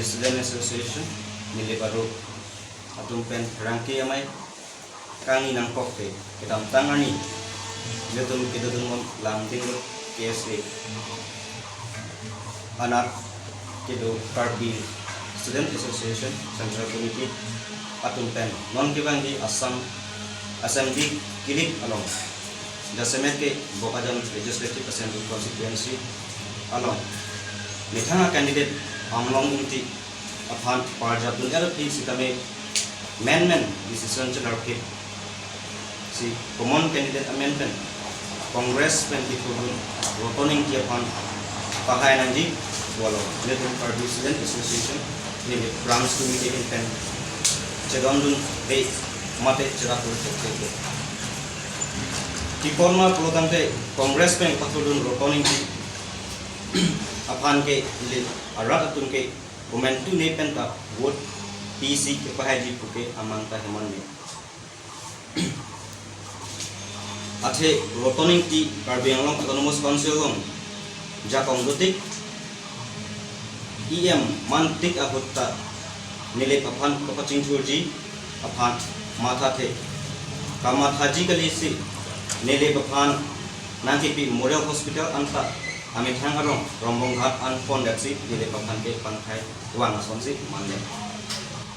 Student Association nili baru atum pen rangke amai kangi nang koke kita tangani letum kita tunggu lanting KSA anak kido Karbi Student Association Central Committee atum pen non kibangi Assembly Kilik along Dasemet ke Bokajam Legislative Assembly constituency along Nithanga candidate amlong inti aphan parjatun LP sitame amendment decision charke si common candidate amendment Congress 2021 voting ki aphan pahai nanji walo letum Party Student Association ni branch committee in pen chegandun de mate cherakur chekte Kiporma pulutante Congress pen patulun voting ki aphan ke le arat atun ke momentu ne penta vote PC ke pahaji puke amanta heman ne athe rotoning ti Karbi Anglong Autonomous Council long jakong dutik EM mantik ahutta nile aphan kapaching thurji aphan matha the kamathaji kalisi nile aphan nangki Memorial Hospital anta Amit hangarong rombong hat anfon daksi di lepakan ke pangkai uang asonsi mande.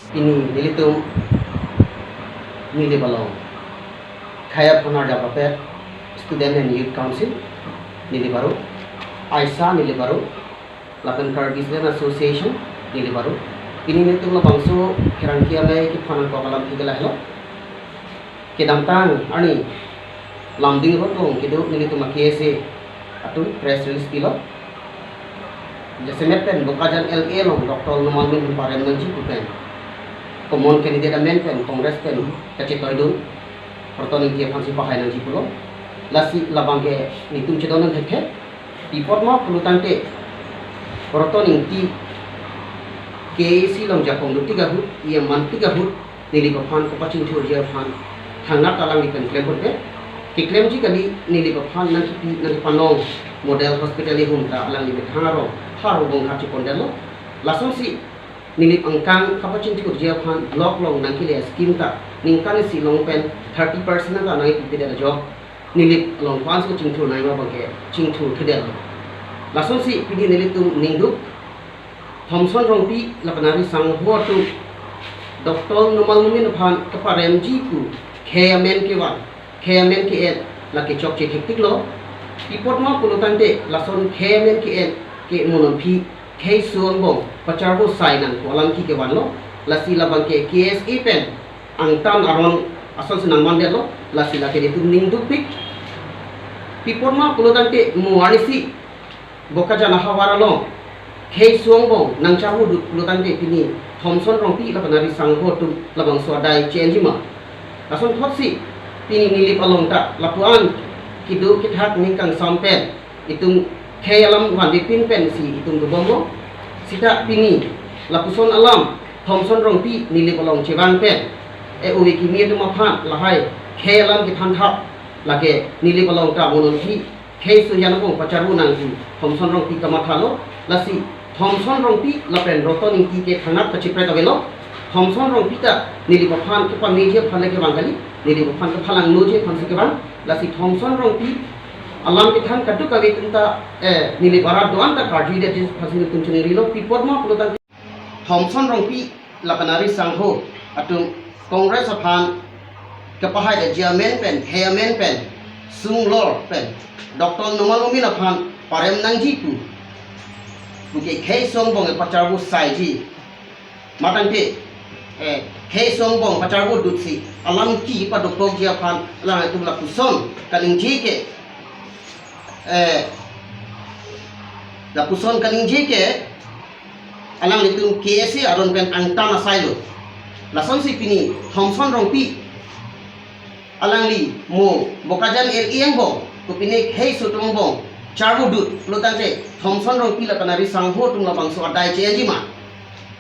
Ini nilitum nili balong. Kaya punar dapat Student and Youth Council nili baru. Aisa nili baru. Lapan Karbi Student Association nili baru. Ini nilitum la bangso kirangkia mai ki phanan ko kalam higala helo. Kedamtang ani lambing rotong kidu nilitum KSA atau press release pilo Jasemet Bokajan LA long Dr. Numalmin Parem Nanji Pupen common candidate amendment Congress pen kacetoidun pertoni kia fansi pahai Nanji Pulo lasi labangke nitum cedonan hekhe ipotma pulutante pertoni ti KC long jakong duti gahut ia manti gahut nili phan kapacing thurja phan thangna talang di pen claim hote Kiklaim jika di nili phan nanti panong model hospital hunta alang ni hangaro haro bong hachi pondelo lasong si nili angkang kapacin ti kurja phan lock long nangki le scheme ta ningkan si long pen 30% na nai ti da job nili long phan ko chingthur nai ma bangke chingthur thedel lasong si pidi nili tu ningdu Thomson rongpi lapanari sang ho tu Dr. Numal Mumin phan kaparem ji ku khayamen ke wan Khayamen ke en laki chok che hektik lo ipot ma pulutante lason khayamen ke en ke monon phi khai suang bong pacharbo sai nan ko alam ki ke wan lo lasi labang ke KSA pen angtan aron asal senang mande lo lasi la ke ditu ning du pik ipot ma pulutante muarisi bokajana hawara lo khai suang bong nang chahu du pulutante pini Thomson rongpi lapanari sangho tu labang swadai chenjima lason thotsi Tini nilip along tak lapuan kidu kithat ningkang sampen itung khayalam wan dipin pen si itung dubomo sita pini lapuson alam Thomson rongpi nilip along cheban pen uwi kimi tu maphat lahai khayalam kithan thap lage nilip along ta monon thi khay su yanapong pacharu nang ki Thomson rongpi kamathalo lasi Thomson rongpi lapen rotoning ki ke thanap kachipre tawelo Thomson rongpi ta nilip aphan ke pameje phale ke bangali nili phan ka phalang noje phan se ban lasi Thomson rongpi alam ke than kadu kawi tunta nili barat doan ta karji de phasin tunchune rilo pipotma pulutan Thomson rongpi lapanari sangho atung Congress aphan ka pahai de jamen pen heamen pen sung lor pen Dr. Numal Mumin aphan parem nangji pu buke khai song bong pachabu sai ji matante Khay song bong pacarbo dutsi alam ki pa doktor jia phan alang itu lakuson kaling jike lakuson kaling jike alang itu KSA aron pen angtana sailo lason si pini Thomson rongpi alang li mo bokajan LA bong tu pini khay sutong bong charbo dut lutante Thomson rongpi la panari sangho tung labang so adai chenjima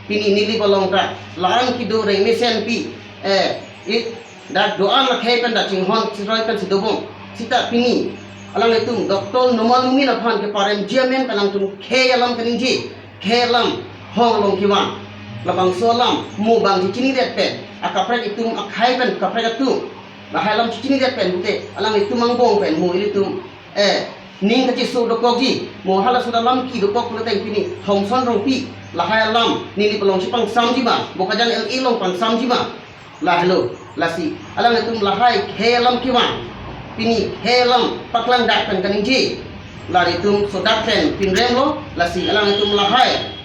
Pini nili balong ta larang kido remisen pi it dak doa la khai pen da chinghon siroi pen sidobong sita pini alang itu Dr. Numal Mumin aphan ke parem jamen kalang tum khay alam kaning ji khay alam hong long kiwan labang solam mo bang cicini det pen akaprek itu akhai pen kaprek itu lahai lam cicini det pen bute alam itu mangbong pen mo itu ning kaci su dokok ji mo hala sudah lam ki dokok pula teng pini thomson rong pi lahai lam ni pelong sipang sam ji ma bokajan el ilong pang sam ji ma lah hello lasi alam itu lahai he lam kiwan pini he lam paklang dak pen kaning ji lari itu sodak pen pin rem lo lasi alam itu lahai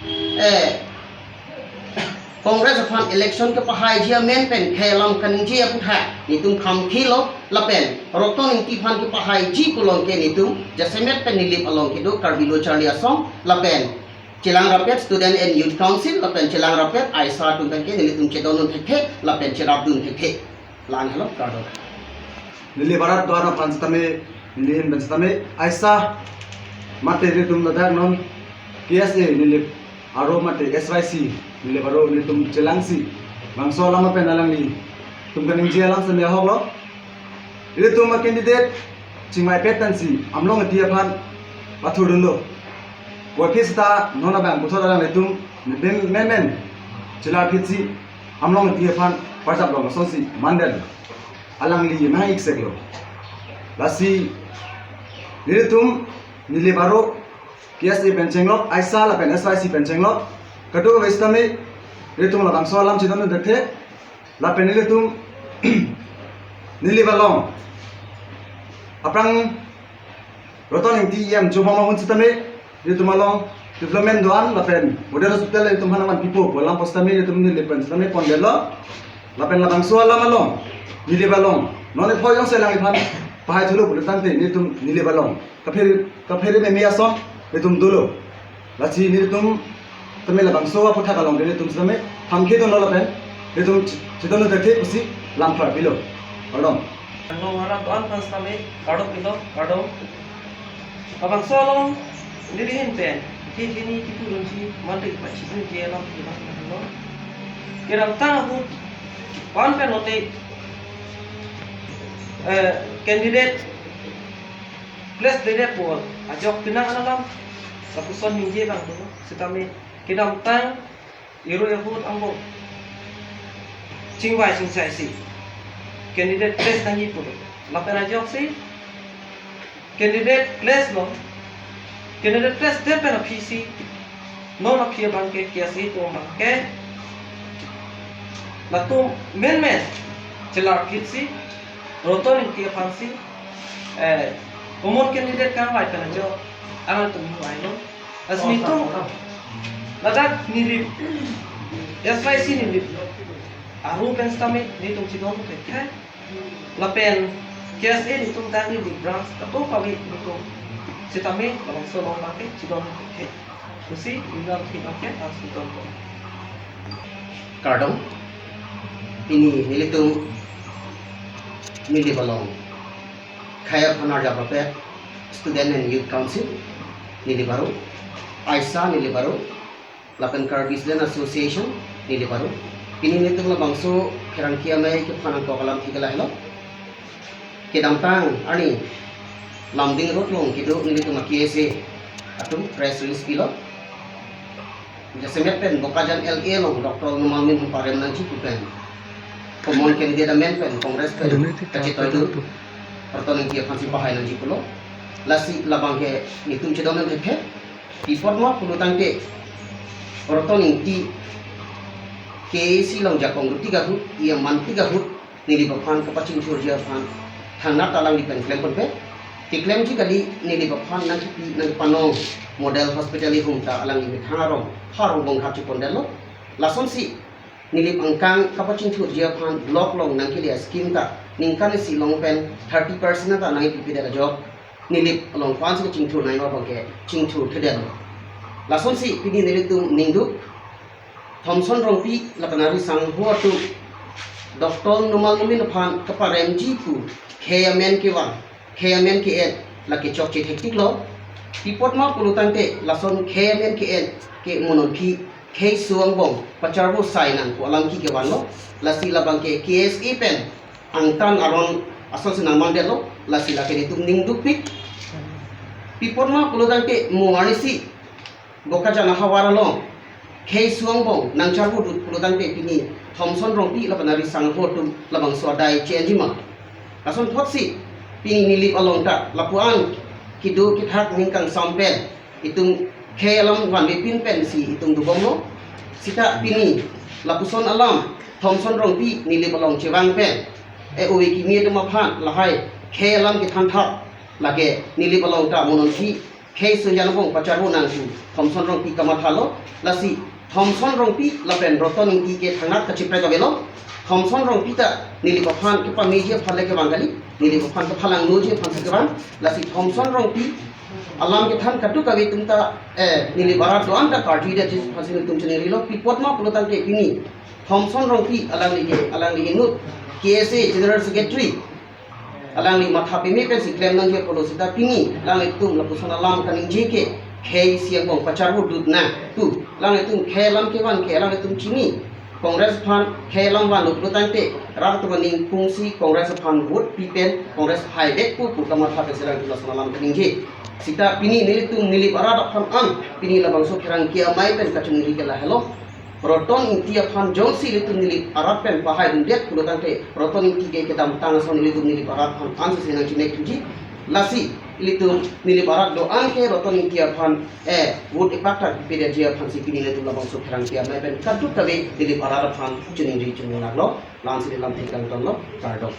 Kongres upon election ke pahai jia men pen khelam kaning jia putha nitum kham khilo lapen roton ing tiphan ke pahai ji pulong ke nitum jasemet pen nilip along ke do karbilo charli asong lapen Cilang Rapet Student and Youth Council lapen Cilang Rapet Aisa tungkan ke nilitum cedonun thekhe lapen cerabdun thekhe lan hello kardo Nili barat dwara panstame nili benstame Aisa mate nitum ladak non KSA nili aro mate SYC nili baro nitum celangsi bangso lama penalang ni tum kaning jelang semia hoklo ini tum candidate cingmai petansi amlong atia phan pathurunlo wapista nona bang buthora nitum men cila pitsi amlong atia phan parjap long sonsi mandel alang li na ikseglo lasi nitum nili baro KSA pencenglok Aisa la pen SYC pencenglok kedua westame nitum la bangso alam cidon dekhe la pen nitum nili balong aprang roton ing tiem coba mau citame nitum along development doan la pen model hospital nitum hanaman pipo bolang postame nitum nili pen citame pondelo la pen la bangso alam along nili balong none phoyong selang iphan pahai thulu bulutante nitum nili balong kaphere me miason nitum dulu laci nitum tame la bangso wa putha kalong nitum tame thamkhe don la pen nitum chidon dekhe usi lamphar bilo along Nong harap doan kan sami kado pilo kado abang solong dirihin pen kini kitu lunci mandi macam ni dia lam kita no kiram tahu pan pen note candidate plus candidate pol ajok pinang alam sapuson ninje bang tu sitame kiram tang iru yahud ambo cingwai cingsai si candidate place tangi pun lapan ajok si candidate place lo candidate place dia pen PC non apia bangke kiasi tu bangke latu men celar kitsi roton inti fansi umum candidate kan lai pen ajok amal tu muai no asmi tu ladak nilip SYC nilip aru pen stame ni tum sidon ke lapen KSA ni tum tani di branch tato pawi tum sitame kalau solo make sidon ke usi ingal ke hospital ko Kardong ini nilitum nili balong Khaya Phanar Japapet Student and Youth Council nili baru Aisa nili baru Lapen Karbisden Association nili baru ini nitum la bangso kerangkia mai ke phanang ko kalam thigala hello kedamtang ani lambing rot long kido nitum KSA atum press release kilo jasemet pen bokajan LA long Dr. Numalmin Parem nanci pupen common candidate amendment kongres ke kacito itu pertoning kia fansi pahai nanci pulo lasi labang ke nitum cedonan ke before mo pulutan ke pertoning ti KAC long jakong tiga hut ia man tiga hut nili baphan kapacing surja phan thangna talang di pen klem pe tiklem ji kali nili baphan nanti nang panong model hospital humta alang di thangarong harong bong khachu pondelo lason si nili angkang kapacing surja phan block long nang kili scheme ta ningkan si long pen 30% ta nang pipi dara job nili long pan si chingthur nai no bangke chingthur thedel lason si pini nili tu ningdu Thomson Rongpi lapanari sang huwa tu Dr. Numalmin Phan kaparem jipu khayamen ke en laki chok che hektik lo tipot ma pulutan te lason khayamen ke en ke monon phi khai suang bong pacharbo sainan ko alam ki ke wan lo lasi labang ke KSA pen angtan aron asal senang mandel lo lasi la ke ditum ning dupik tipot ma pulutan te muanisi boka jana hawara lo K suang bong nang charbu dut pulutan te pini Thomson rongpi lapanari sangho tu labang swadai chenjima kason thotsi pini nilip along ta lapuan kidu kithak ningkang sampel itung K alam wan pin pen si itung dubongno sita pini lapuson alam Thomson rongpi nilip along chewang pen uwi kimi tu maphan lahai K alam ki thanthak lage nilip along ta mononthi K sunjan bong pacharu nang su Thomson rongpi kamathalo lasi Thomson rongpi lapen roton inti ke thangat kachipre kabelo Thomson rongpi ta nilipaphan ke pameje phale ke bangali nilipaphan ke phalang noje phan ke ban lasi Thomson rongpi alam ke than katu kawi tumta nilibara doan ta karti de jis phasin tum chene rilo pipotma pulotan ke pini Thomson rongpi alang li nut KSA general secretary alang li matha pime pe siklem nang je polosita pini lang li tum lapuson alam kaning jeke K siang bong pacarbu dut na tu lang itu K lam ke wan K lang itu cini Kongres pan K lam wan lu tante rak tu maning fungsi Kongres pan vote pipen Kongres high back pu kamar tha peserang tu lasmalam kening je sita pini nili barat pan an pini labang so kirang kia mai pen kacung nili kala hello proton inti pan jongsi litu nili arab pen pahai dundet pu tante proton inti ke kedam tang so nili barat pan an senang cine kunji lasi ilitum nili barat doan ke roton intia phan wood ipakta pide jia phan si pini le tu labang so khrang tia mai ben kadu kabe nili barat phan chuning ri chuning naglo lan si lam thikang tong lo kardo